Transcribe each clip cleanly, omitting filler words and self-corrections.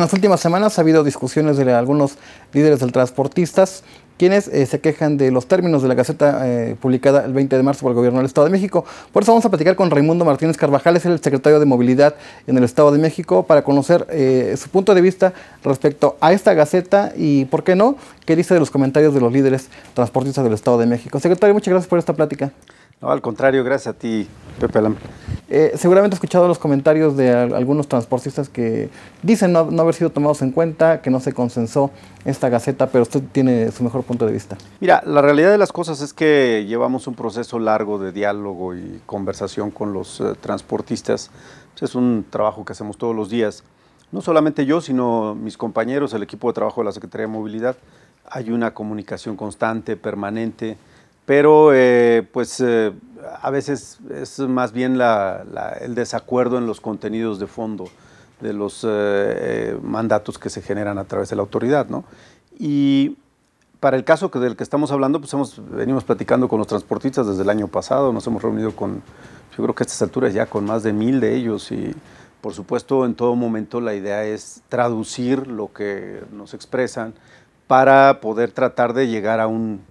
En las últimas semanas ha habido discusiones de algunos líderes del transportistas, quienes se quejan de los términos de la Gaceta publicada el 20 de marzo por el Gobierno del Estado de México. Por eso vamos a platicar con Raimundo Martínez Carvajal, es el secretario de Movilidad en el Estado de México, para conocer su punto de vista respecto a esta Gaceta y, ¿por qué no?, qué dice de los comentarios de los líderes transportistas del Estado de México. Secretario, muchas gracias por esta plática. No, al contrario, gracias a ti, Pepe Alam. Seguramente he escuchado los comentarios de algunos transportistas que dicen no haber sido tomados en cuenta, que no se consensó esta Gaceta, pero usted tiene su mejor punto de vista. Mira, la realidad de las cosas es que llevamos un proceso largo de diálogo y conversación con los transportistas. Es un trabajo que hacemos todos los días. No solamente yo, sino mis compañeros, el equipo de trabajo de la Secretaría de Movilidad. Hay una comunicación constante, permanente, pero a veces es más bien el desacuerdo en los contenidos de fondo de los mandatos que se generan a través de la autoridad, ¿no? Y para el caso del que estamos hablando, pues venimos platicando con los transportistas desde el año pasado, nos hemos reunido yo creo que a estas alturas ya con más de 1000 de ellos, y por supuesto en todo momento la idea es traducir lo que nos expresan para poder tratar de llegar a un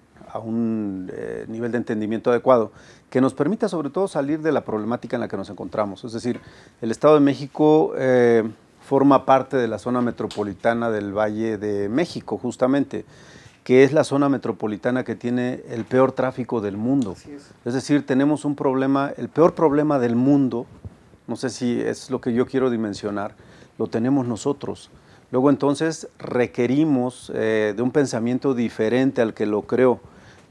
nivel de entendimiento adecuado que nos permita sobre todo salir de la problemática en la que nos encontramos. Es decir, el Estado de México forma parte de la zona metropolitana del Valle de México, justamente, que es la zona metropolitana que tiene el peor tráfico del mundo. Es decir, tenemos un problema, el peor problema del mundo, no sé si es lo que yo quiero dimensionar, lo tenemos nosotros. Luego entonces requerimos de un pensamiento diferente al que lo creó.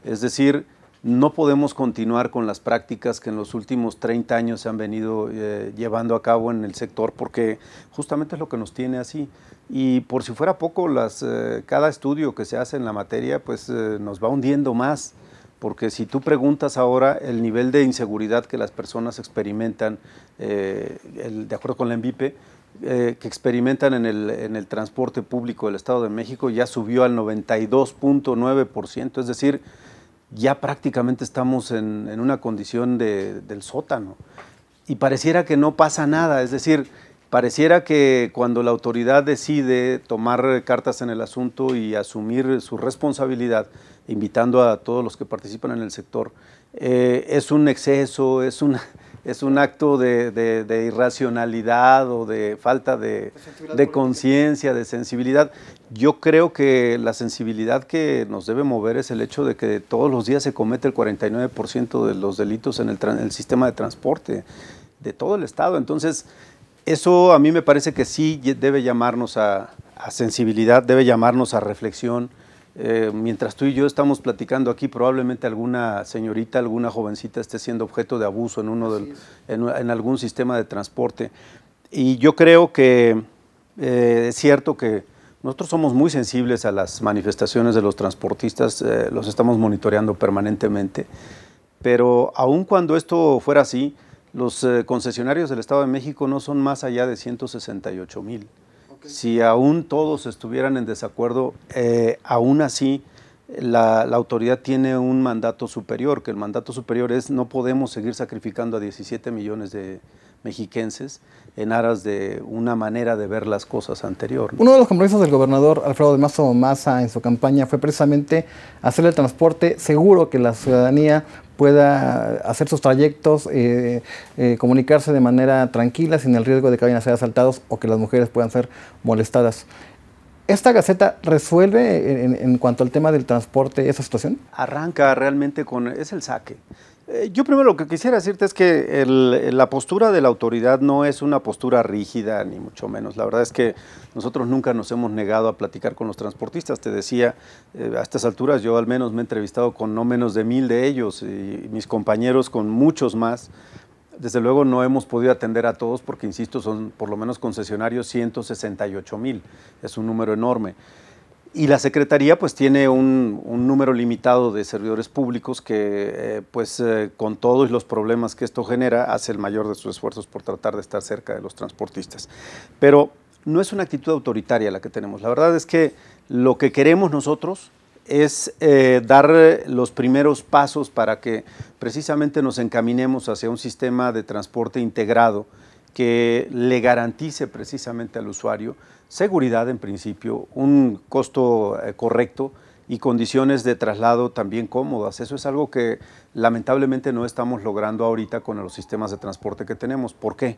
Es decir, no podemos continuar con las prácticas que en los últimos 30 años se han venido llevando a cabo en el sector, porque justamente es lo que nos tiene así. Y por si fuera poco, cada estudio que se hace en la materia pues nos va hundiendo más, porque si tú preguntas ahora el nivel de inseguridad que las personas experimentan, de acuerdo con la ENVIPE, que experimentan en el transporte público del Estado de México, ya subió al 92.9%, es decir, ya prácticamente estamos en una condición del sótano. Y pareciera que no pasa nada, es decir, pareciera que cuando la autoridad decide tomar cartas en el asunto y asumir su responsabilidad, invitando a todos los que participan en el sector, es un exceso, es un acto de irracionalidad o de falta de conciencia, de sensibilidad. Yo creo que la sensibilidad que nos debe mover es el hecho de que todos los días se comete el 49% de los delitos en el sistema de transporte de todo el Estado. Entonces, eso a mí me parece que sí debe llamarnos a sensibilidad, debe llamarnos a reflexión. Mientras tú y yo estamos platicando aquí, probablemente alguna señorita, alguna jovencita esté siendo objeto de abuso en algún sistema de transporte. Y yo creo que es cierto que nosotros somos muy sensibles a las manifestaciones de los transportistas, los estamos monitoreando permanentemente, pero aun cuando esto fuera así, los concesionarios del Estado de México no son más allá de 168,000. Si aún todos estuvieran en desacuerdo, aún así la autoridad tiene un mandato superior, que el mandato superior es: no podemos seguir sacrificando a 17 millones de mexiquenses en aras de una manera de ver las cosas anterior, ¿no? Uno de los compromisos del gobernador Alfredo del Mazo Maza en su campaña fue precisamente hacer el transporte seguro, que la ciudadanía pueda hacer sus trayectos, comunicarse de manera tranquila, sin el riesgo de que vayan a ser asaltados o que las mujeres puedan ser molestadas. ¿Esta Gaceta resuelve en cuanto al tema del transporte esa situación? Arranca realmente es el saque. Yo primero lo que quisiera decirte es que la postura de la autoridad no es una postura rígida, ni mucho menos. La verdad es que nosotros nunca nos hemos negado a platicar con los transportistas. Te decía, a estas alturas yo al menos me he entrevistado con no menos de 1000 de ellos, y mis compañeros con muchos más. Desde luego no hemos podido atender a todos porque, insisto, son por lo menos concesionarios 168,000. Es un número enorme. Y la Secretaría pues tiene un número limitado de servidores públicos que con todos los problemas que esto genera, hace el mayor de sus esfuerzos por tratar de estar cerca de los transportistas. Pero no es una actitud autoritaria la que tenemos. La verdad es que lo que queremos nosotros es dar los primeros pasos para que precisamente nos encaminemos hacia un sistema de transporte integrado que le garantice precisamente al usuario seguridad en principio, un costo correcto y condiciones de traslado también cómodas. Eso es algo que lamentablemente no estamos logrando ahorita con los sistemas de transporte que tenemos. ¿Por qué?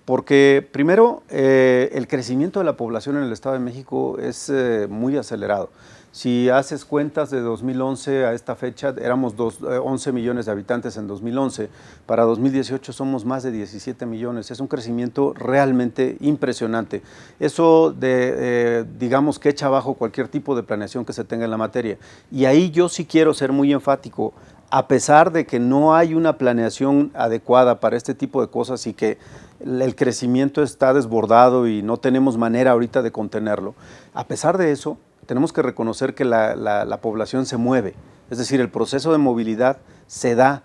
Porque primero, el crecimiento de la población en el Estado de México es muy acelerado. Si haces cuentas de 2011 a esta fecha, éramos 11 millones de habitantes en 2011, para 2018 somos más de 17 millones, es un crecimiento realmente impresionante. Eso digamos que echa abajo cualquier tipo de planeación que se tenga en la materia. Y ahí yo sí quiero ser muy enfático, a pesar de que no hay una planeación adecuada para este tipo de cosas y que el crecimiento está desbordado y no tenemos manera ahorita de contenerlo, a pesar de eso, tenemos que reconocer que la población se mueve, es decir, el proceso de movilidad se da.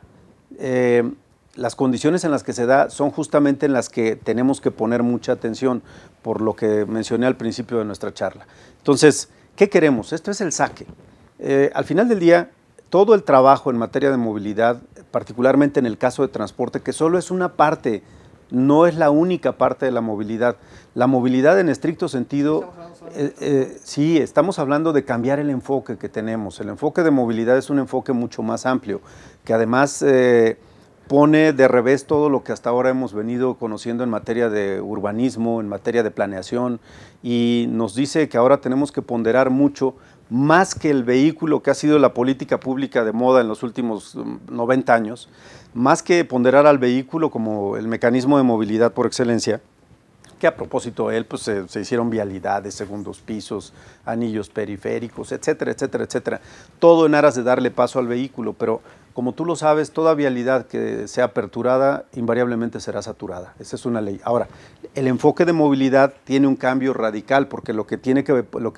Las condiciones en las que se da son justamente en las que tenemos que poner mucha atención, por lo que mencioné al principio de nuestra charla. Entonces, ¿qué queremos? Esto es el saque. Al final del día, todo el trabajo en materia de movilidad, particularmente en el caso de transporte, que solo es una parte, no es la única parte de la movilidad. La movilidad en estricto sentido, sí, estamos hablando de cambiar el enfoque que tenemos. El enfoque de movilidad es un enfoque mucho más amplio, que además pone de revés todo lo que hasta ahora hemos venido conociendo en materia de urbanismo, en materia de planeación, y nos dice que ahora tenemos que ponderar mucho, más que el vehículo que ha sido la política pública de moda en los últimos 90 años, más que ponderar al vehículo como el mecanismo de movilidad por excelencia, que a propósito de él pues, se hicieron vialidades, segundos pisos, anillos periféricos, etcétera, etcétera, etcétera. Todo en aras de darle paso al vehículo, pero como tú lo sabes, toda vialidad que sea aperturada invariablemente será saturada. Esa es una ley. Ahora, el enfoque de movilidad tiene un cambio radical porque lo que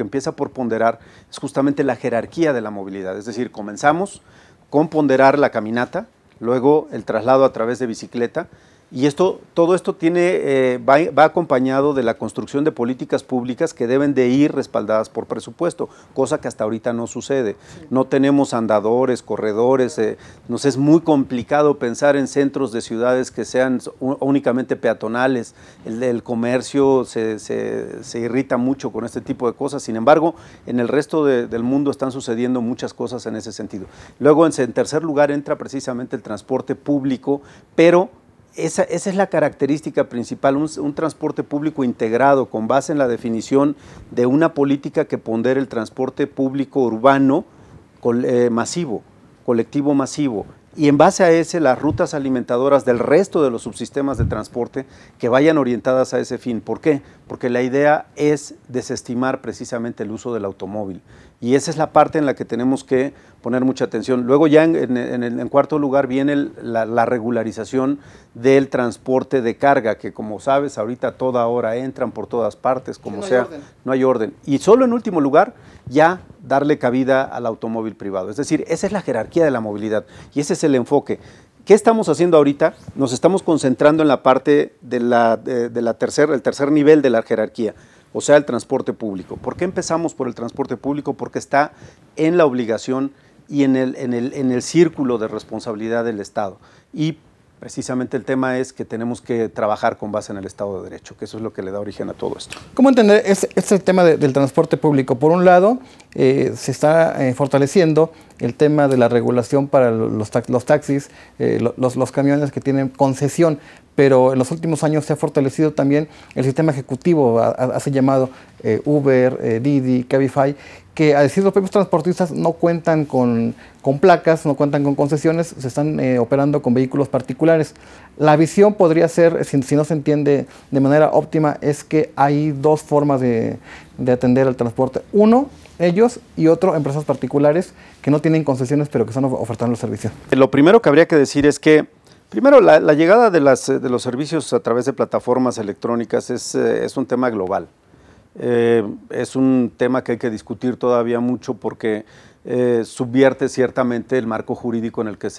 empieza por ponderar es justamente la jerarquía de la movilidad. Es decir, comenzamos con ponderar la caminata, luego el traslado a través de bicicleta, y todo esto va acompañado de la construcción de políticas públicas que deben de ir respaldadas por presupuesto, cosa que hasta ahorita no sucede. Sí. No tenemos andadores, corredores, nos es muy complicado pensar en centros de ciudades que sean únicamente peatonales. El comercio se irrita mucho con este tipo de cosas. Sin embargo, en el resto del mundo están sucediendo muchas cosas en ese sentido. Luego, en tercer lugar, entra precisamente el transporte público, pero esa es la característica principal, un transporte público integrado con base en la definición de una política que pondere el transporte público urbano masivo, colectivo masivo, y en base a ese las rutas alimentadoras del resto de los subsistemas de transporte que vayan orientadas a ese fin. ¿Por qué? Porque la idea es desestimar precisamente el uso del automóvil, y esa es la parte en la que tenemos que poner mucha atención. Luego ya en cuarto lugar viene la regularización del transporte de carga, que como sabes ahorita a toda hora entran por todas partes, como sea, no hay orden. Y solo en último lugar ya darle cabida al automóvil privado. Es decir, esa es la jerarquía de la movilidad y ese es el enfoque. ¿Qué estamos haciendo ahorita? Nos estamos concentrando en la parte del tercer nivel de la jerarquía, o sea, el transporte público. ¿Por qué empezamos por el transporte público? Porque está en la obligación y en el círculo de responsabilidad del Estado. Y precisamente el tema es que tenemos que trabajar con base en el Estado de Derecho, que eso es lo que le da origen a todo esto. ¿Cómo entender este tema del transporte público? Por un lado, se está fortaleciendo el tema de la regulación para los taxis, los camiones que tienen concesión, pero en los últimos años se ha fortalecido también el sistema ejecutivo, hace llamado Uber, Didi, Cabify, que a decir los propios transportistas no cuentan con placas, no cuentan con concesiones, se están operando con vehículos particulares. La visión podría ser, si no se entiende de manera óptima, es que hay dos formas de atender al transporte. Uno, ellos, y otro, empresas particulares que no tienen concesiones pero que están ofertando el servicio. Lo primero que habría que decir es que primero, la llegada de los servicios a través de plataformas electrónicas es un tema global. Es un tema que hay que discutir todavía mucho porque subvierte ciertamente el marco jurídico en el que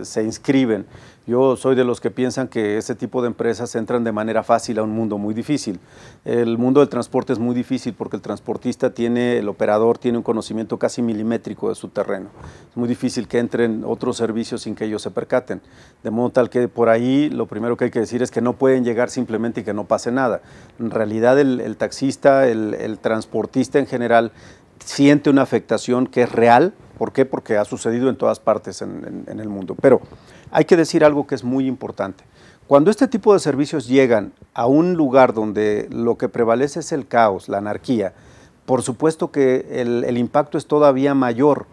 se inscriben. Yo soy de los que piensan que ese tipo de empresas entran de manera fácil a un mundo muy difícil. El mundo del transporte es muy difícil porque el transportista el operador tiene un conocimiento casi milimétrico de su terreno. Es muy difícil que entren otros servicios sin que ellos se percaten. De modo tal que por ahí lo primero que hay que decir es que no pueden llegar simplemente y que no pase nada. En realidad el taxista, el transportista en general, siente una afectación que es real. ¿Por qué? Porque ha sucedido en todas partes en el mundo. Pero hay que decir algo que es muy importante. Cuando este tipo de servicios llegan a un lugar donde lo que prevalece es el caos, la anarquía, por supuesto que el impacto es todavía mayor,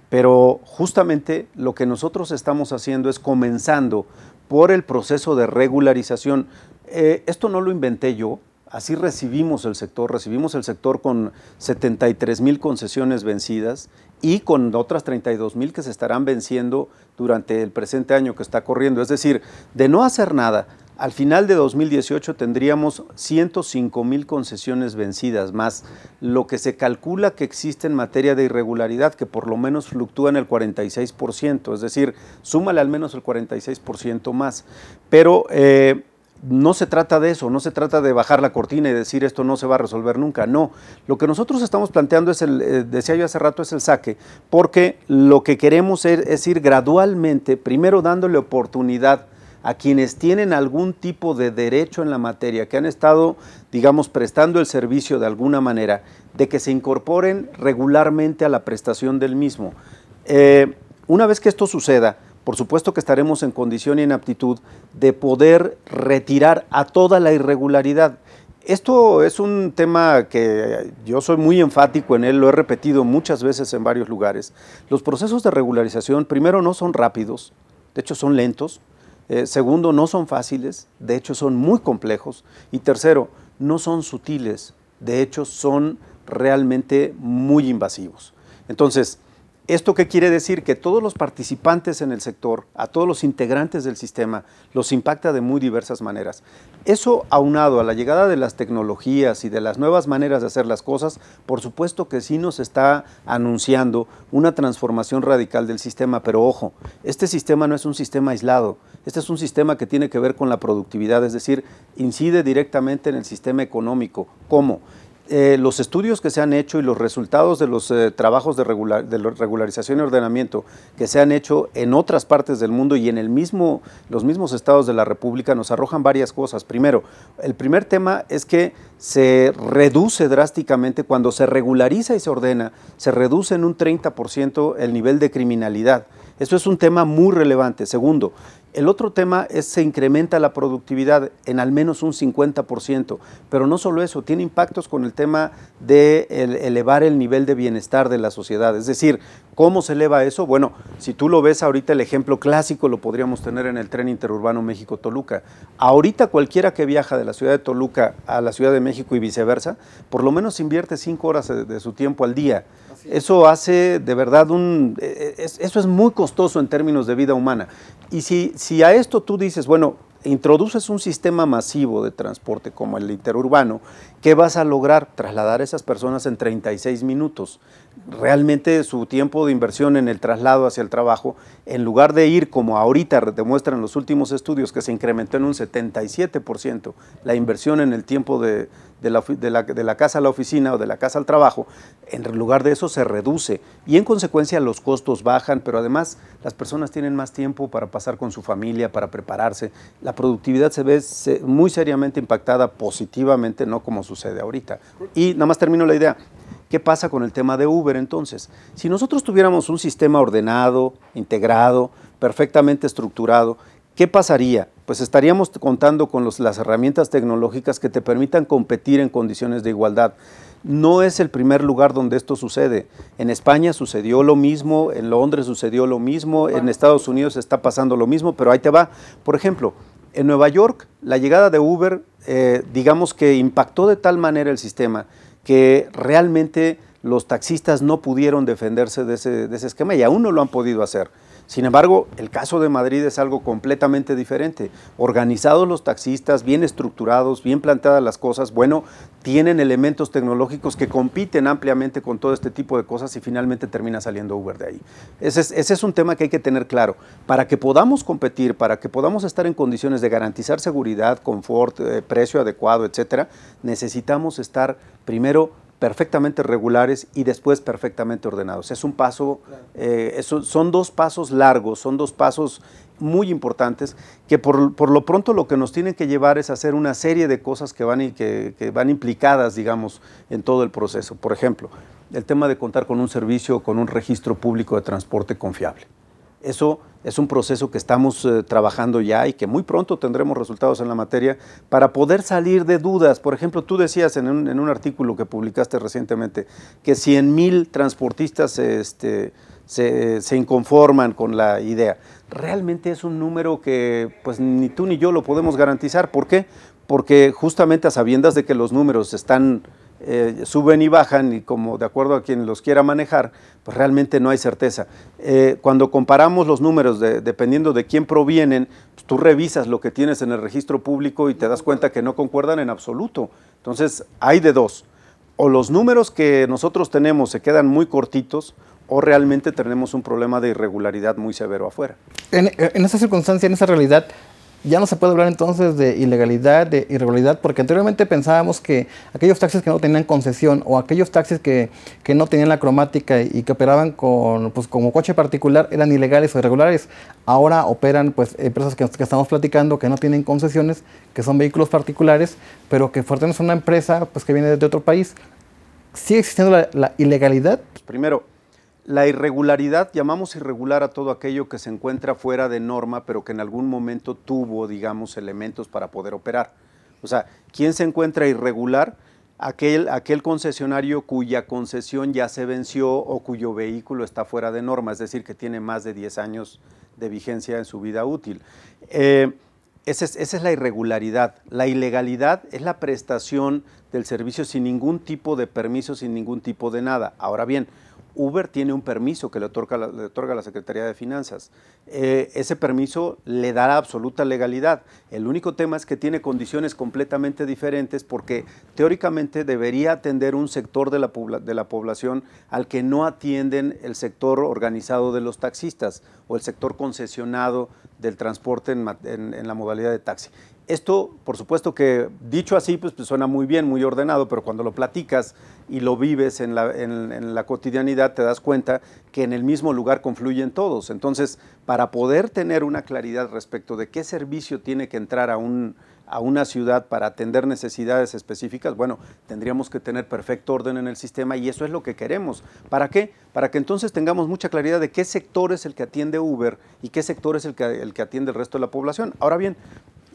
pero justamente lo que nosotros estamos haciendo es comenzando por el proceso de regularización. Esto no lo inventé yo. Así recibimos el sector con 73,000 concesiones vencidas y con otras 32,000 que se estarán venciendo durante el presente año que está corriendo. Es decir, de no hacer nada, al final de 2018 tendríamos 105,000 concesiones vencidas, más lo que se calcula que existe en materia de irregularidad, que por lo menos fluctúa en el 46%, es decir, súmale al menos el 46% más. Pero no se trata de eso, no se trata de bajar la cortina y decir esto no se va a resolver nunca, no. Lo que nosotros estamos planteando es decía yo hace rato, es el saque, porque lo que queremos es ir gradualmente, primero dándole oportunidad a quienes tienen algún tipo de derecho en la materia, que han estado, digamos, prestando el servicio de alguna manera, de que se incorporen regularmente a la prestación del mismo. Una vez que esto suceda, por supuesto que estaremos en condición y en aptitud de poder retirar a toda la irregularidad. Esto es un tema que yo soy muy enfático en él, lo he repetido muchas veces en varios lugares. Los procesos de regularización, primero, no son rápidos, de hecho son lentos. Segundo, no son fáciles, de hecho son muy complejos. Y tercero, no son sutiles, de hecho son realmente muy invasivos. Entonces, ¿esto qué quiere decir? Que todos los participantes en el sector, a todos los integrantes del sistema, los impacta de muy diversas maneras. Eso aunado a la llegada de las tecnologías y de las nuevas maneras de hacer las cosas, por supuesto que sí nos está anunciando una transformación radical del sistema, pero ojo, este sistema no es un sistema aislado, este es un sistema que tiene que ver con la productividad, es decir, incide directamente en el sistema económico. ¿Cómo? Los estudios que se han hecho y los resultados de los trabajos de regularización y ordenamiento que se han hecho en otras partes del mundo y en los mismos estados de la República nos arrojan varias cosas. Primero, el primer tema es que se reduce drásticamente, cuando se regulariza y se ordena, se reduce en un 30% el nivel de criminalidad. Esto es un tema muy relevante. Segundo, el otro tema es se incrementa la productividad en al menos un 50%, pero no solo eso, tiene impactos con el tema de elevar el nivel de bienestar de la sociedad. Es decir, ¿cómo se eleva eso? Bueno, si tú lo ves ahorita, el ejemplo clásico lo podríamos tener en el tren interurbano México-Toluca. Ahorita cualquiera que viaja de la ciudad de Toluca a la Ciudad de México y viceversa, por lo menos invierte 5 horas de su tiempo al día. Eso hace de verdad eso es muy costoso en términos de vida humana. Y si a esto tú dices, bueno, introduces un sistema masivo de transporte como el interurbano, ¿qué vas a lograr? Trasladar a esas personas en 36 minutos. Realmente su tiempo de inversión en el traslado hacia el trabajo, en lugar de ir como ahorita demuestran los últimos estudios que se incrementó en un 77% la inversión en el tiempo de la casa a la oficina o de la casa al trabajo, en lugar de eso se reduce y en consecuencia los costos bajan, pero además las personas tienen más tiempo para pasar con su familia, para prepararse. La productividad se ve muy seriamente impactada positivamente, no como sucede ahorita. Y nada más termino la idea. ¿Qué pasa con el tema de Uber entonces? Si nosotros tuviéramos un sistema ordenado, integrado, perfectamente estructurado, ¿qué pasaría? Pues estaríamos contando con las herramientas tecnológicas que te permitan competir en condiciones de igualdad. No es el primer lugar donde esto sucede. En España sucedió lo mismo, en Londres sucedió lo mismo, en Estados Unidos está pasando lo mismo, pero ahí te va. Por ejemplo, en Nueva York, la llegada de Uber, digamos que impactó de tal manera el sistema que realmente los taxistas no pudieron defenderse de ese esquema y aún no lo han podido hacer. Sin embargo, el caso de Madrid es algo completamente diferente. Organizados los taxistas, bien estructurados, bien planteadas las cosas, bueno, tienen elementos tecnológicos que compiten ampliamente con todo este tipo de cosas y finalmente termina saliendo Uber de ahí. Ese es un tema que hay que tener claro. Para que podamos competir, para que podamos estar en condiciones de garantizar seguridad, confort, precio adecuado, etcétera, necesitamos estar primero perfectamente regulares y después perfectamente ordenados. Es un paso, son dos pasos largos, son dos pasos muy importantes que por lo pronto lo que nos tienen que llevar es hacer una serie de cosas que van implicadas, digamos, en todo el proceso. Por ejemplo, el tema de contar con un servicio, con un registro público de transporte confiable. Eso es un proceso que estamos trabajando ya y que muy pronto tendremos resultados en la materia para poder salir de dudas. Por ejemplo, tú decías en un artículo que publicaste recientemente que 100,000 transportistas se inconforman con la idea. Realmente es un número que pues ni tú ni yo lo podemos garantizar. ¿Por qué? Porque justamente a sabiendas de que los números están suben y bajan y como de acuerdo a quien los quiera manejar, pues realmente no hay certeza. Cuando comparamos los números dependiendo de quién provienen, pues tú revisas lo que tienes en el registro público y te das cuenta que no concuerdan en absoluto. Entonces hay de dos, o los números que nosotros tenemos se quedan muy cortitos o realmente tenemos un problema de irregularidad muy severo afuera. En esa circunstancia, en esa realidad, ya no se puede hablar entonces de ilegalidad, de irregularidad, porque anteriormente pensábamos que aquellos taxis que no tenían concesión o aquellos taxis que no tenían la cromática y que operaban pues, como coche particular eran ilegales o irregulares. Ahora operan pues, empresas que estamos platicando que no tienen concesiones, que son vehículos particulares, pero que pertenecen a una empresa pues, que viene de otro país. ¿Sigue existiendo la ilegalidad? Pues primero, la irregularidad, llamamos irregular a todo aquello que se encuentra fuera de norma, pero que en algún momento tuvo, digamos, elementos para poder operar. O sea, ¿quién se encuentra irregular? Aquel concesionario cuya concesión ya se venció o cuyo vehículo está fuera de norma, es decir, que tiene más de 10 años de vigencia en su vida útil. Esa es la irregularidad. La ilegalidad es la prestación del servicio sin ningún tipo de permiso, sin ningún tipo de nada. Ahora bien, Uber tiene un permiso que le otorga la Secretaría de Finanzas. Ese permiso le da absoluta legalidad. El único tema es que tiene condiciones completamente diferentes porque teóricamente debería atender un sector de la población al que no atienden el sector organizado de los taxistas o el sector concesionado del transporte en la modalidad de taxi. Esto, por supuesto que dicho así, pues suena muy bien, muy ordenado, pero cuando lo platicas y lo vives en la cotidianidad, te das cuenta que en el mismo lugar confluyen todos. Entonces, para poder tener una claridad respecto de qué servicio tiene que entrar a una ciudad para atender necesidades específicas, bueno, tendríamos que tener perfecto orden en el sistema y eso es lo que queremos. ¿Para qué? Para que entonces tengamos mucha claridad de qué sector es el que atiende Uber y qué sector es el que atiende el resto de la población. Ahora bien,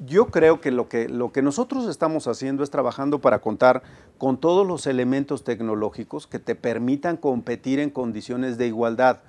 yo creo que lo que nosotros estamos haciendo es trabajando para contar con todos los elementos tecnológicos que te permitan competir en condiciones de igualdad,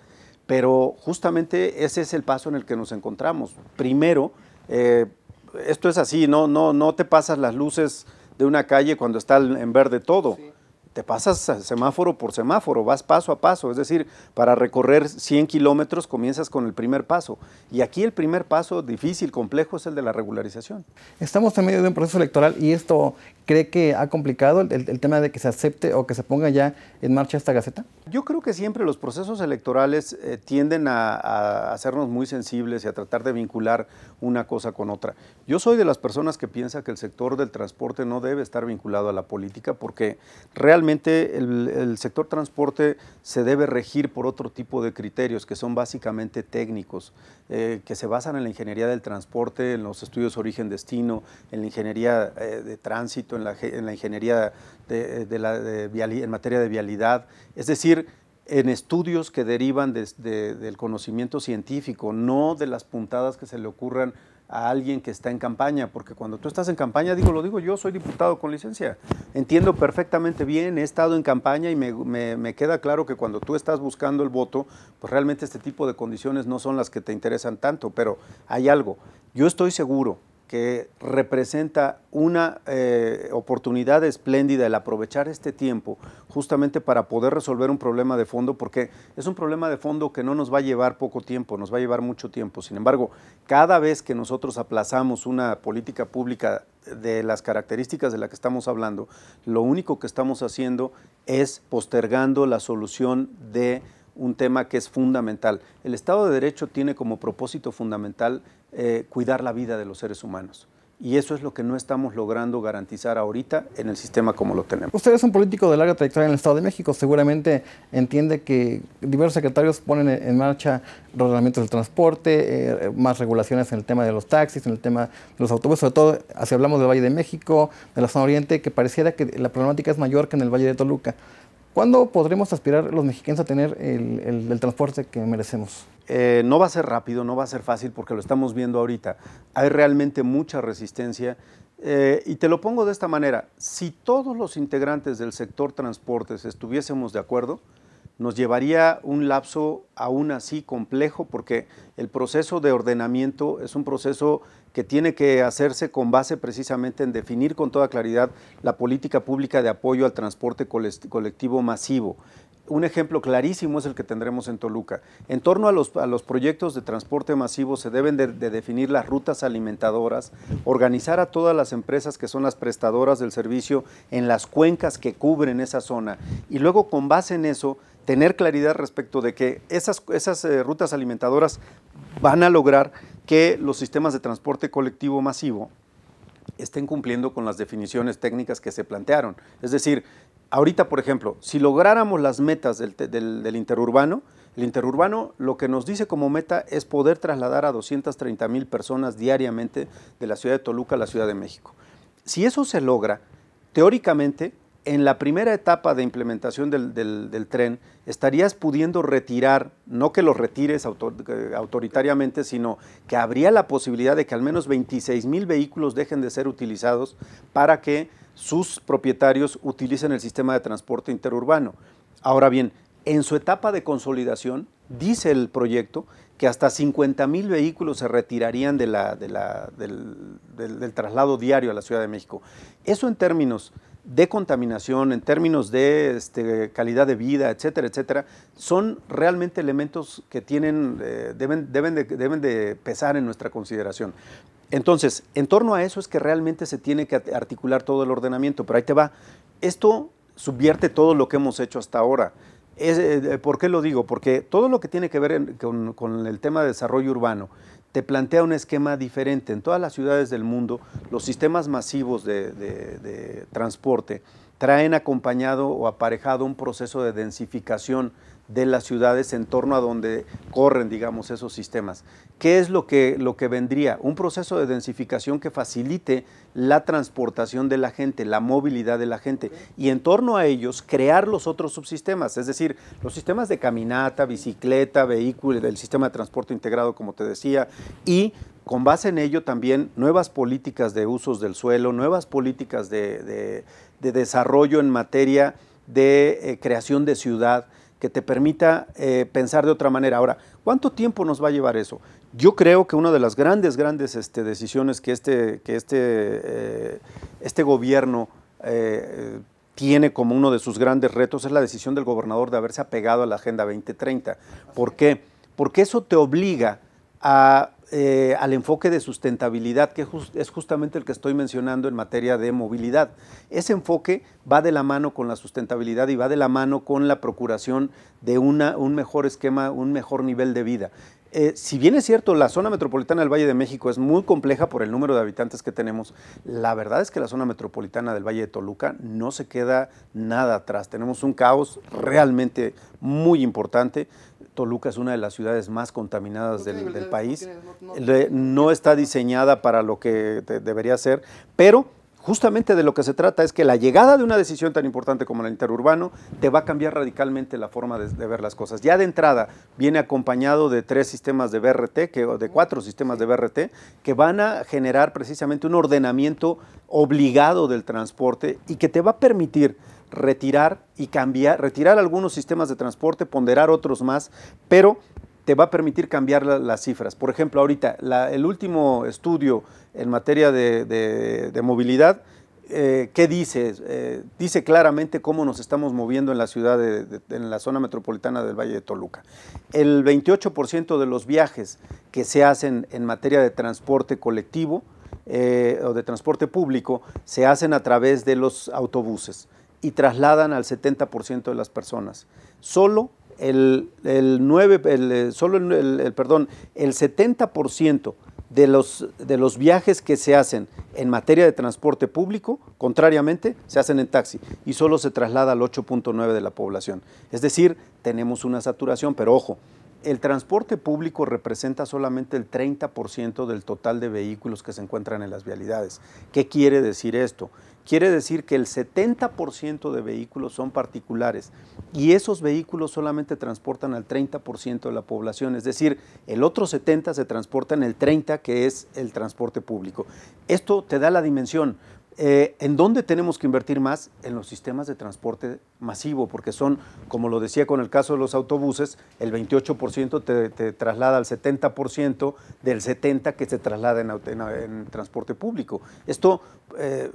pero justamente ese es el paso en el que nos encontramos. Primero, esto es así, no te pasas las luces de una calle cuando está en verde todo. Sí. Te pasas semáforo por semáforo, vas paso a paso, es decir, para recorrer 100 kilómetros comienzas con el primer paso. Y aquí el primer paso difícil, complejo, es el de la regularización. Estamos en medio de un proceso electoral y esto cree que ha complicado el tema de que se acepte o que se ponga ya en marcha esta Gaceta. Yo creo que siempre los procesos electorales tienden a hacernos muy sensibles y a tratar de vincular una cosa con otra. Yo soy de las personas que piensa que el sector del transporte no debe estar vinculado a la política porque realmente el sector transporte se debe regir por otro tipo de criterios que son básicamente técnicos, que se basan en la ingeniería del transporte, en los estudios origen-destino, en la ingeniería de tránsito, en la ingeniería en materia de vialidad, es decir, en estudios que derivan del conocimiento científico, no de las puntadas que se le ocurran a alguien que está en campaña, porque cuando tú estás en campaña, lo digo yo, soy diputado con licencia, entiendo perfectamente bien, he estado en campaña y me queda claro que cuando tú estás buscando el voto, pues realmente este tipo de condiciones no son las que te interesan tanto, pero hay algo, yo estoy seguro que representa una oportunidad espléndida el aprovechar este tiempo justamente para poder resolver un problema de fondo, porque es un problema de fondo que no nos va a llevar poco tiempo, nos va a llevar mucho tiempo. Sin embargo, cada vez que nosotros aplazamos una política pública de las características de las que estamos hablando, lo único que estamos haciendo es postergando la solución de un tema que es fundamental. El Estado de Derecho tiene como propósito fundamental cuidar la vida de los seres humanos. Y eso es lo que no estamos logrando garantizar ahorita en el sistema como lo tenemos. Usted es un político de larga trayectoria en el Estado de México, seguramente entiende que diversos secretarios ponen en marcha los reglamentos del transporte, más regulaciones en el tema de los taxis, en el tema de los autobuses, sobre todo si hablamos del Valle de México, de la zona oriente, que pareciera que la problemática es mayor que en el Valle de Toluca. ¿Cuándo podremos aspirar los mexicanos a tener el transporte que merecemos? No va a ser rápido, no va a ser fácil porque lo estamos viendo ahorita. Hay realmente mucha resistencia y te lo pongo de esta manera. Si todos los integrantes del sector transportes estuviésemos de acuerdo, nos llevaría un lapso aún así complejo porque el proceso de ordenamiento es un proceso que tiene que hacerse con base precisamente en definir con toda claridad la política pública de apoyo al transporte colectivo masivo. Un ejemplo clarísimo es el que tendremos en Toluca. En torno a los proyectos de transporte masivo se deben de definir las rutas alimentadoras, organizar a todas las empresas que son las prestadoras del servicio en las cuencas que cubren esa zona y luego con base en eso tener claridad respecto de que esas rutas alimentadoras van a lograr que los sistemas de transporte colectivo masivo estén cumpliendo con las definiciones técnicas que se plantearon. Es decir, ahorita, por ejemplo, si lográramos las metas del interurbano, el interurbano lo que nos dice como meta es poder trasladar a 230,000 personas diariamente de la ciudad de Toluca a la Ciudad de México. Si eso se logra, teóricamente, en la primera etapa de implementación del tren, estarías pudiendo retirar, no que los retires autoritariamente, sino que habría la posibilidad de que al menos 26,000 vehículos dejen de ser utilizados para que sus propietarios utilicen el sistema de transporte interurbano. Ahora bien, en su etapa de consolidación, dice el proyecto que hasta 50,000 vehículos se retirarían del traslado diario a la Ciudad de México. Eso en términos de contaminación, en términos de calidad de vida, etcétera, etcétera, son realmente elementos que deben de pesar en nuestra consideración. Entonces, en torno a eso es que realmente se tiene que articular todo el ordenamiento, pero ahí te va. Esto subvierte todo lo que hemos hecho hasta ahora. ¿Por qué lo digo? Porque todo lo que tiene que ver con el tema de desarrollo urbano te plantea un esquema diferente. En todas las ciudades del mundo, los sistemas masivos de transporte traen acompañado o aparejado un proceso de densificación de las ciudades en torno a donde corren, digamos, esos sistemas. ¿Qué es lo que vendría? Un proceso de densificación que facilite la transportación de la gente, la movilidad de la gente, y en torno a ellos crear los otros subsistemas, es decir, los sistemas de caminata, bicicleta, vehículo, del sistema de transporte integrado, como te decía, y con base en ello también nuevas políticas de usos del suelo, nuevas políticas de desarrollo en materia de creación de ciudad, que te permita pensar de otra manera. Ahora, ¿cuánto tiempo nos va a llevar eso? Yo creo que una de las grandes decisiones que este gobierno tiene como uno de sus grandes retos es la decisión del gobernador de haberse apegado a la Agenda 2030. ¿Por qué? Porque eso te obliga al enfoque de sustentabilidad, que es justamente el que estoy mencionando en materia de movilidad. Ese enfoque va de la mano con la sustentabilidad y va de la mano con la procuración de un mejor esquema, un mejor nivel de vida. Si bien es cierto, la zona metropolitana del Valle de México es muy compleja por el número de habitantes que tenemos, la verdad es que la zona metropolitana del Valle de Toluca no se queda nada atrás. Tenemos un caos realmente muy importante. Toluca es una de las ciudades más contaminadas del país. No está diseñada para lo que debería ser, pero justamente de lo que se trata es que la llegada de una decisión tan importante como el interurbano te va a cambiar radicalmente la forma de ver las cosas. Ya de entrada viene acompañado de 3 sistemas de BRT, de 4 sistemas de BRT, que van a generar precisamente un ordenamiento obligado del transporte y que te va a permitir retirar algunos sistemas de transporte, ponderar otros más, pero te va a permitir cambiar las cifras. Por ejemplo, ahorita, el último estudio en materia de movilidad, ¿qué dice? Dice claramente cómo nos estamos moviendo en la ciudad, en la zona metropolitana del Valle de Toluca. El 28% de los viajes que se hacen en materia de transporte colectivo o de transporte público se hacen a través de los autobuses y trasladan al 70% de las personas. Solo el 70% de los viajes que se hacen en materia de transporte público, contrariamente, se hacen en taxi y solo se traslada al 8.9% de la población. Es decir, tenemos una saturación, pero ojo, el transporte público representa solamente el 30% del total de vehículos que se encuentran en las vialidades. ¿Qué quiere decir esto? Quiere decir que el 70% de vehículos son particulares y esos vehículos solamente transportan al 30% de la población, es decir, el otro 70% se transporta en el 30% que es el transporte público. Esto te da la dimensión. ¿En dónde tenemos que invertir más? En los sistemas de transporte masivo, porque son, como lo decía con el caso de los autobuses, el 28% te traslada al 70% del 70% que se traslada en transporte público. Esto,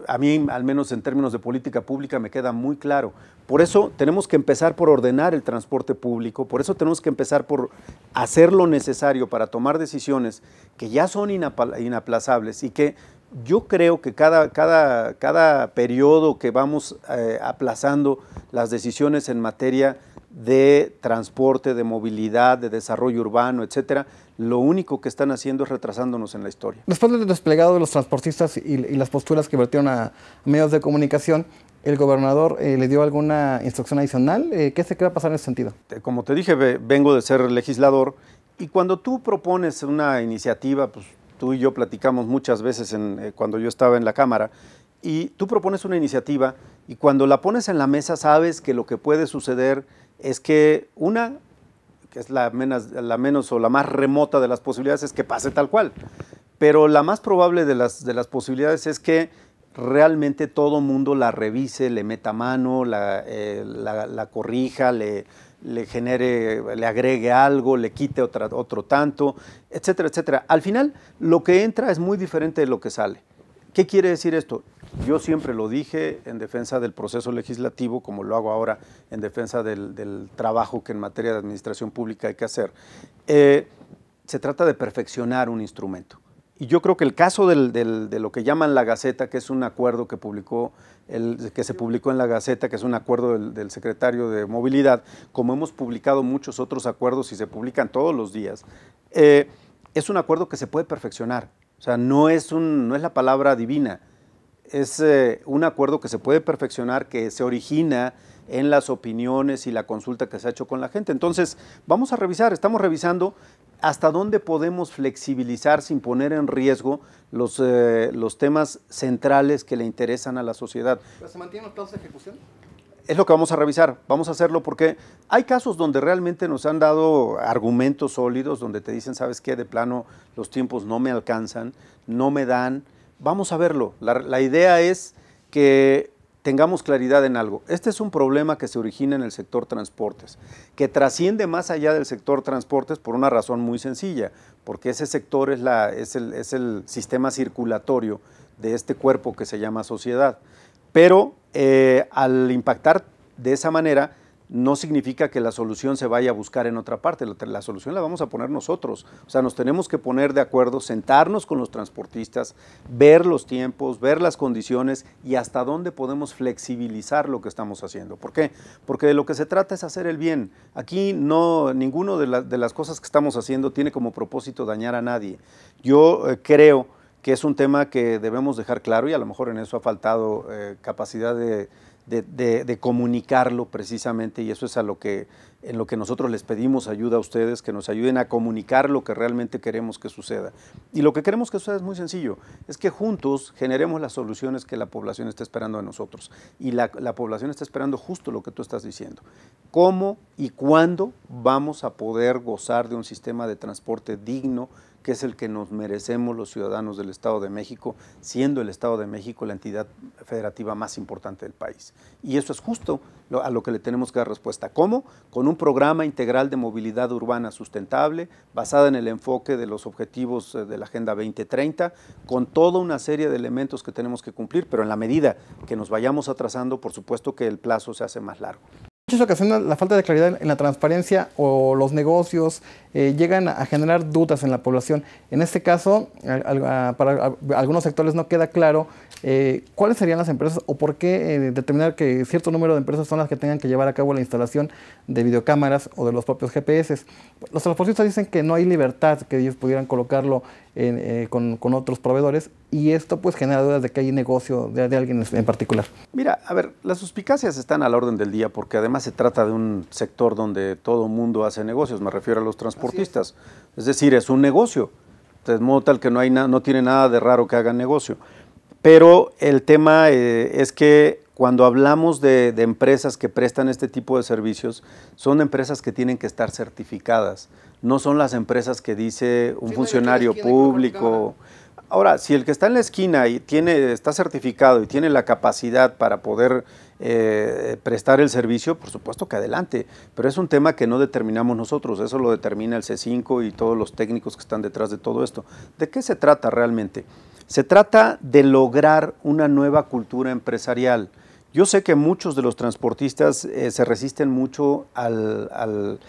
a mí, al menos en términos de política pública, me queda muy claro. Por eso tenemos que empezar por ordenar el transporte público, por eso tenemos que empezar por hacer lo necesario para tomar decisiones que ya son inaplazables y que yo creo que cada periodo que vamos aplazando las decisiones en materia de transporte, de movilidad, de desarrollo urbano, etcétera, lo único que están haciendo es retrasándonos en la historia. Después del desplegado de los transportistas y las posturas que vertieron a medios de comunicación, ¿el gobernador le dio alguna instrucción adicional? ¿Qué se va a pasar en ese sentido? Como te dije, vengo de ser legislador y cuando tú propones una iniciativa, pues tú y yo platicamos muchas veces cuando yo estaba en la Cámara, y tú propones una iniciativa y cuando la pones en la mesa sabes que lo que puede suceder es que que es la menos o la más remota de las posibilidades, es que pase tal cual. Pero la más probable de las posibilidades es que realmente todo mundo la revise, le meta mano, la corrija, le agregue algo, le quite otro tanto, etcétera, etcétera. Al final, lo que entra es muy diferente de lo que sale. ¿Qué quiere decir esto? Yo siempre lo dije en defensa del proceso legislativo, como lo hago ahora en defensa del trabajo que en materia de administración pública hay que hacer. Se trata de perfeccionar un instrumento. Y yo creo que el caso de lo que llaman la Gaceta, que es un acuerdo que se publicó en la Gaceta, que es un acuerdo del secretario de Movilidad, como hemos publicado muchos otros acuerdos y se publican todos los días, es un acuerdo que se puede perfeccionar. O sea, no es la palabra divina, es un acuerdo que se puede perfeccionar, que se origina en las opiniones y la consulta que se ha hecho con la gente. Entonces, vamos a revisar, estamos revisando hasta dónde podemos flexibilizar sin poner en riesgo los temas centrales que le interesan a la sociedad. ¿Pero se mantienen los plazos de ejecución? Es lo que vamos a revisar, vamos a hacerlo porque hay casos donde realmente nos han dado argumentos sólidos, donde te dicen, ¿sabes qué? De plano, los tiempos no me alcanzan, no me dan. Vamos a verlo. La idea es que tengamos claridad en algo. Este es un problema que se origina en el sector transportes, que trasciende más allá del sector transportes por una razón muy sencilla, porque ese sector es el sistema circulatorio de este cuerpo que se llama sociedad. Pero al impactar de esa manera, no significa que la solución se vaya a buscar en otra parte, la solución la vamos a poner nosotros. O sea, nos tenemos que poner de acuerdo, sentarnos con los transportistas, ver los tiempos, ver las condiciones y hasta dónde podemos flexibilizar lo que estamos haciendo. ¿Por qué? Porque de lo que se trata es hacer el bien. Aquí ninguno de las cosas que estamos haciendo tiene como propósito dañar a nadie. Yo creo que es un tema que debemos dejar claro y a lo mejor en eso ha faltado capacidad de comunicarlo precisamente, y eso es en lo que nosotros les pedimos ayuda a ustedes, que nos ayuden a comunicar lo que realmente queremos que suceda. Y lo que queremos que suceda es muy sencillo, es que juntos generemos las soluciones que la población está esperando de nosotros. Y la población está esperando justo lo que tú estás diciendo. ¿Cómo y cuándo vamos a poder gozar de un sistema de transporte digno que es el que nos merecemos los ciudadanos del Estado de México, siendo el Estado de México la entidad federativa más importante del país. Y eso es justo a lo que le tenemos que dar respuesta. ¿Cómo? Con un programa integral de movilidad urbana sustentable, basada en el enfoque de los objetivos de la Agenda 2030, con toda una serie de elementos que tenemos que cumplir, pero en la medida que nos vayamos atrasando, por supuesto que el plazo se hace más largo. En muchas ocasiones la falta de claridad en la transparencia o los negocios llegan a generar dudas en la población. En este caso, para algunos sectores no queda claro cuáles serían las empresas o por qué determinar que cierto número de empresas son las que tengan que llevar a cabo la instalación de videocámaras o de los propios GPS. Los transportistas dicen que no hay libertad, que ellos pudieran colocarlo con otros proveedores, y esto pues genera dudas de que hay negocio de alguien en particular. Mira, a ver, las suspicacias están a la orden del día porque además se trata de un sector donde todo el mundo hace negocios, me refiero a los transportistas. Es decir, es un negocio, de modo tal que no tiene nada de raro que hagan negocio. Pero el tema es que cuando hablamos de empresas que prestan este tipo de servicios, son empresas que tienen que estar certificadas, no son las empresas que dice un funcionario público. Ahora, si el que está en la esquina y está certificado y tiene la capacidad para poder prestar el servicio, por supuesto que adelante, pero es un tema que no determinamos nosotros, eso lo determina el C5 y todos los técnicos que están detrás de todo esto. ¿De qué se trata realmente? Se trata de lograr una nueva cultura empresarial. Yo sé que muchos de los transportistas se resisten mucho al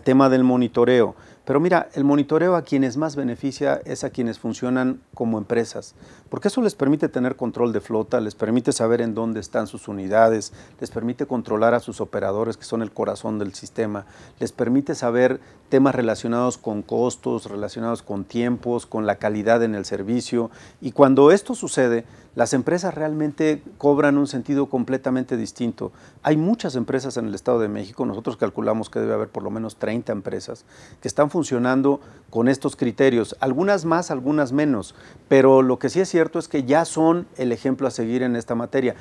tema del monitoreo, pero mira, el monitoreo a quienes más beneficia es a quienes funcionan como empresas, porque eso les permite tener control de flota, les permite saber en dónde están sus unidades, les permite controlar a sus operadores, que son el corazón del sistema, les permite saber temas relacionados con costos, relacionados con tiempos, con la calidad en el servicio, y cuando esto sucede, las empresas realmente cobran un sentido completamente distinto. Hay muchas empresas en el Estado de México, nosotros calculamos que debe haber por lo menos 30 empresas que están funcionando con estos criterios, algunas más, algunas menos, pero lo que sí es cierto es que ya son el ejemplo a seguir en esta materia.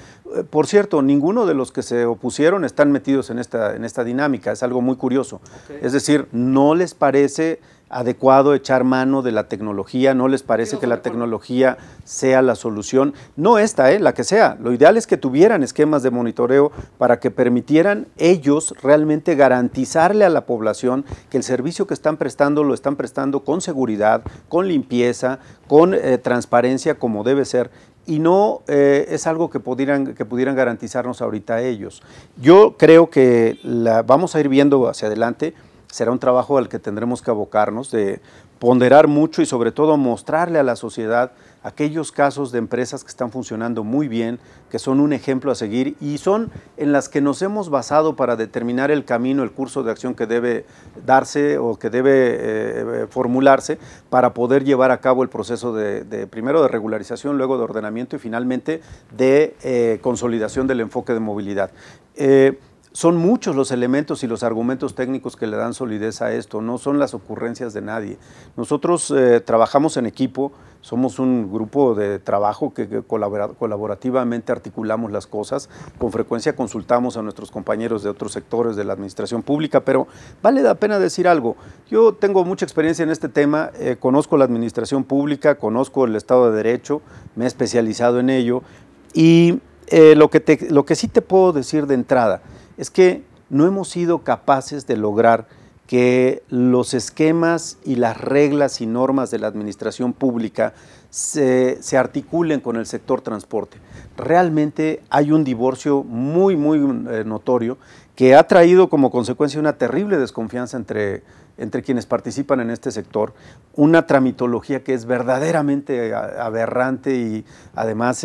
Por cierto, ninguno de los que se opusieron están metidos en esta dinámica, es algo muy curioso. Okay. Es decir, no les parece adecuado echar mano de la tecnología, no les parece que la tecnología sea la solución, no esta, la que sea. Lo ideal es que tuvieran esquemas de monitoreo para que permitieran ellos realmente garantizarle a la población que el servicio que están prestando lo están prestando con seguridad, con limpieza, con transparencia como debe ser. Y no es algo que pudieran garantizarnos ahorita a ellos. Yo creo que vamos a ir viendo hacia adelante. Será un trabajo al que tendremos que abocarnos, de ponderar mucho y sobre todo mostrarle a la sociedad aquellos casos de empresas que están funcionando muy bien, que son un ejemplo a seguir y son en las que nos hemos basado para determinar el camino, el curso de acción que debe darse o que debe formularse para poder llevar a cabo el proceso primero de regularización, luego de ordenamiento y finalmente de consolidación del enfoque de movilidad. Son muchos los elementos y los argumentos técnicos que le dan solidez a esto, no son las ocurrencias de nadie. Nosotros trabajamos en equipo, somos un grupo de trabajo que colaborativamente articulamos las cosas, con frecuencia consultamos a nuestros compañeros de otros sectores de la administración pública, pero vale la pena decir algo. Yo tengo mucha experiencia en este tema, conozco la administración pública, conozco el Estado de Derecho, me he especializado en ello y lo que sí te puedo decir de entrada es que no hemos sido capaces de lograr que los esquemas y las reglas y normas de la administración pública se articulen con el sector transporte. Realmente hay un divorcio muy notorio que ha traído como consecuencia una terrible desconfianza entre quienes participan en este sector, una tramitología que es verdaderamente aberrante y además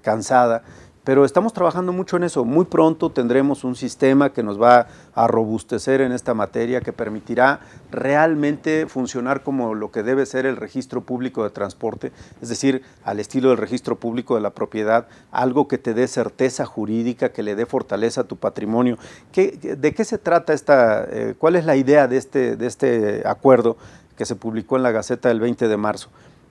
cansada. Pero estamos trabajando mucho en eso. Muy pronto tendremos un sistema que nos va a robustecer en esta materia, que permitirá realmente funcionar como lo que debe ser el registro público de transporte, es decir, al estilo del registro público de la propiedad, algo que te dé certeza jurídica, que le dé fortaleza a tu patrimonio. ¿De qué se trata cuál es la idea de este acuerdo que se publicó en la Gaceta del 20 de marzo?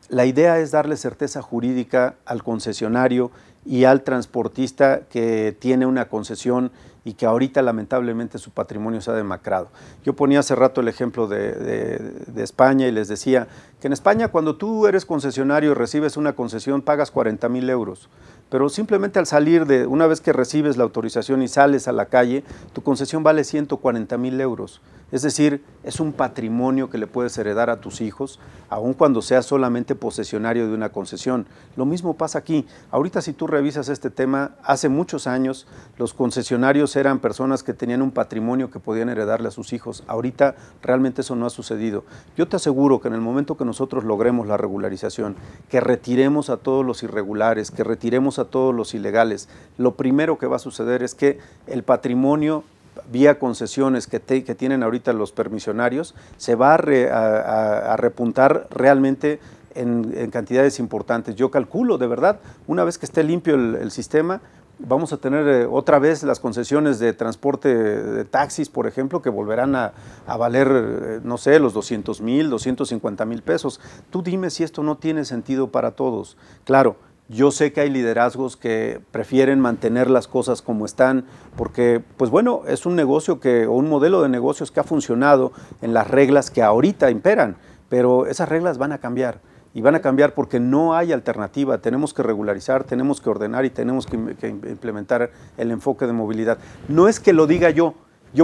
La idea es darle certeza jurídica al concesionario y al transportista que tiene una concesión y que ahorita lamentablemente su patrimonio se ha demacrado. Yo ponía hace rato el ejemplo de España y les decía que en España cuando tú eres concesionario y recibes una concesión pagas 40,000 euros, pero simplemente al salir una vez que recibes la autorización y sales a la calle, tu concesión vale 140,000 euros. Es decir, es un patrimonio que le puedes heredar a tus hijos, aun cuando seas solamente posesionario de una concesión. Lo mismo pasa aquí. Ahorita si tú revisas este tema, hace muchos años los concesionarios eran personas que tenían un patrimonio que podían heredarle a sus hijos. Ahorita realmente eso no ha sucedido. Yo te aseguro que en el momento que nosotros logremos la regularización, que retiremos a todos los irregulares, que retiremos a todos los ilegales, lo primero que va a suceder es que el patrimonio vía concesiones que tienen ahorita los permisionarios, se va a repuntar realmente en cantidades importantes. Yo calculo, de verdad, una vez que esté limpio el sistema, vamos a tener otra vez las concesiones de transporte de taxis, por ejemplo, que volverán a valer, no sé, los 200,000, 250,000 pesos. Tú dime si esto no tiene sentido para todos. Claro, yo sé que hay liderazgos que prefieren mantener las cosas como están, porque, pues bueno, es un negocio o un modelo de negocios que ha funcionado en las reglas que ahorita imperan, pero esas reglas van a cambiar, y van a cambiar porque no hay alternativa. Tenemos que regularizar, tenemos que ordenar y tenemos que implementar el enfoque de movilidad. No es que lo diga yo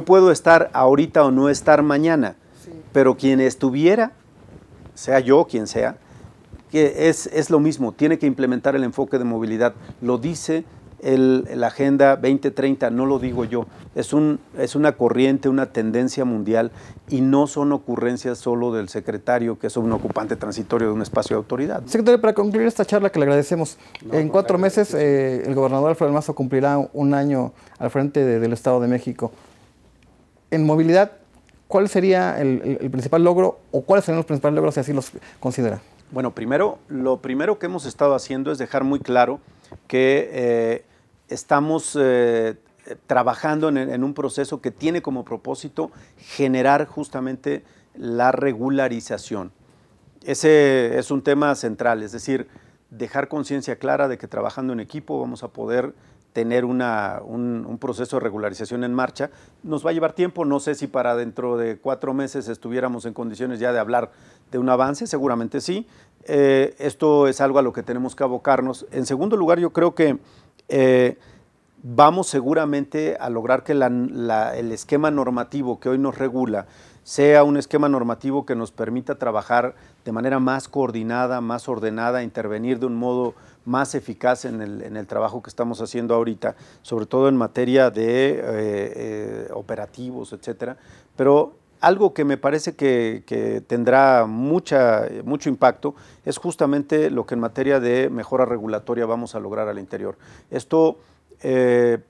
puedo estar ahorita o no estar mañana, sí, pero quien estuviera, sea yo quien sea, que es lo mismo, tiene que implementar el enfoque de movilidad. Lo dice la Agenda 2030, no lo digo yo. Es una corriente, una tendencia mundial y no son ocurrencias solo del secretario, que es un ocupante transitorio de un espacio de autoridad. Secretario, para concluir esta charla que le agradecemos, en 4 meses el gobernador Alfredo del Mazo cumplirá 1 año al frente del Estado de México. En movilidad, ¿cuál sería el principal logro o cuáles serían los principales logros si así los considera? Bueno, lo primero que hemos estado haciendo es dejar muy claro que estamos trabajando en un proceso que tiene como propósito generar justamente la regularización. Ese es un tema central, es decir, dejar conciencia clara de que trabajando en equipo vamos a poder tener un proceso de regularización en marcha. Nos va a llevar tiempo, no sé si para dentro de 4 meses estuviéramos en condiciones ya de hablar de un avance, seguramente sí. Esto es algo a lo que tenemos que abocarnos. En segundo lugar, yo creo que vamos seguramente a lograr que el esquema normativo que hoy nos regula sea un esquema normativo que nos permita trabajar de manera más coordinada, más ordenada, intervenir de un modo más eficaz en el trabajo que estamos haciendo ahorita, sobre todo en materia de operativos, etcétera. Pero algo que me parece que tendrá mucho impacto es justamente lo que en materia de mejora regulatoria vamos a lograr al interior. Esto,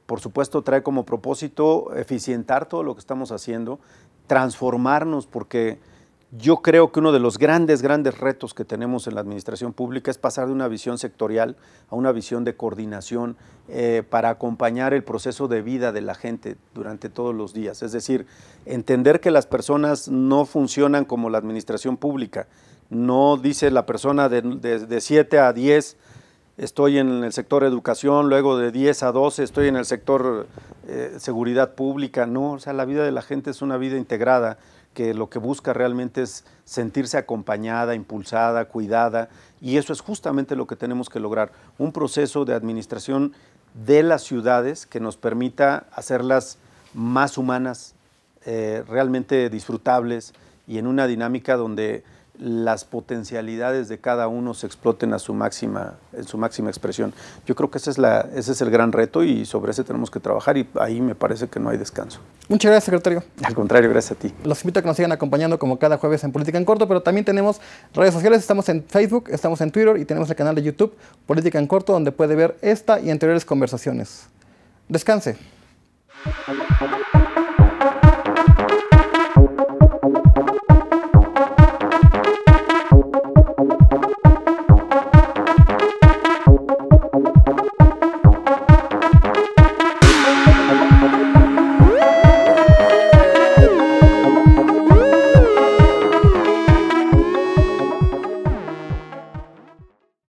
por supuesto, trae como propósito eficientar todo lo que estamos haciendo, transformarnos, porque yo creo que uno de los grandes retos que tenemos en la administración pública es pasar de una visión sectorial a una visión de coordinación para acompañar el proceso de vida de la gente durante todos los días. Es decir, entender que las personas no funcionan como la administración pública. No dice la persona de 7 a 10 estoy en el sector educación, luego de 10 a 12 estoy en el sector seguridad pública. No, o sea, la vida de la gente es una vida integrada, que lo que busca realmente es sentirse acompañada, impulsada, cuidada, y eso es justamente lo que tenemos que lograr, un proceso de administración de las ciudades que nos permita hacerlas más humanas, realmente disfrutables y en una dinámica donde las potencialidades de cada uno se exploten en su máxima expresión. Yo creo que ese es el gran reto y sobre ese tenemos que trabajar y ahí me parece que no hay descanso. Muchas gracias, secretario. Al contrario, gracias a ti. Los invito a que nos sigan acompañando como cada jueves en Política en Corto, pero también tenemos redes sociales, estamos en Facebook, estamos en Twitter y tenemos el canal de YouTube Política en Corto, donde puede ver esta y anteriores conversaciones. Descanse.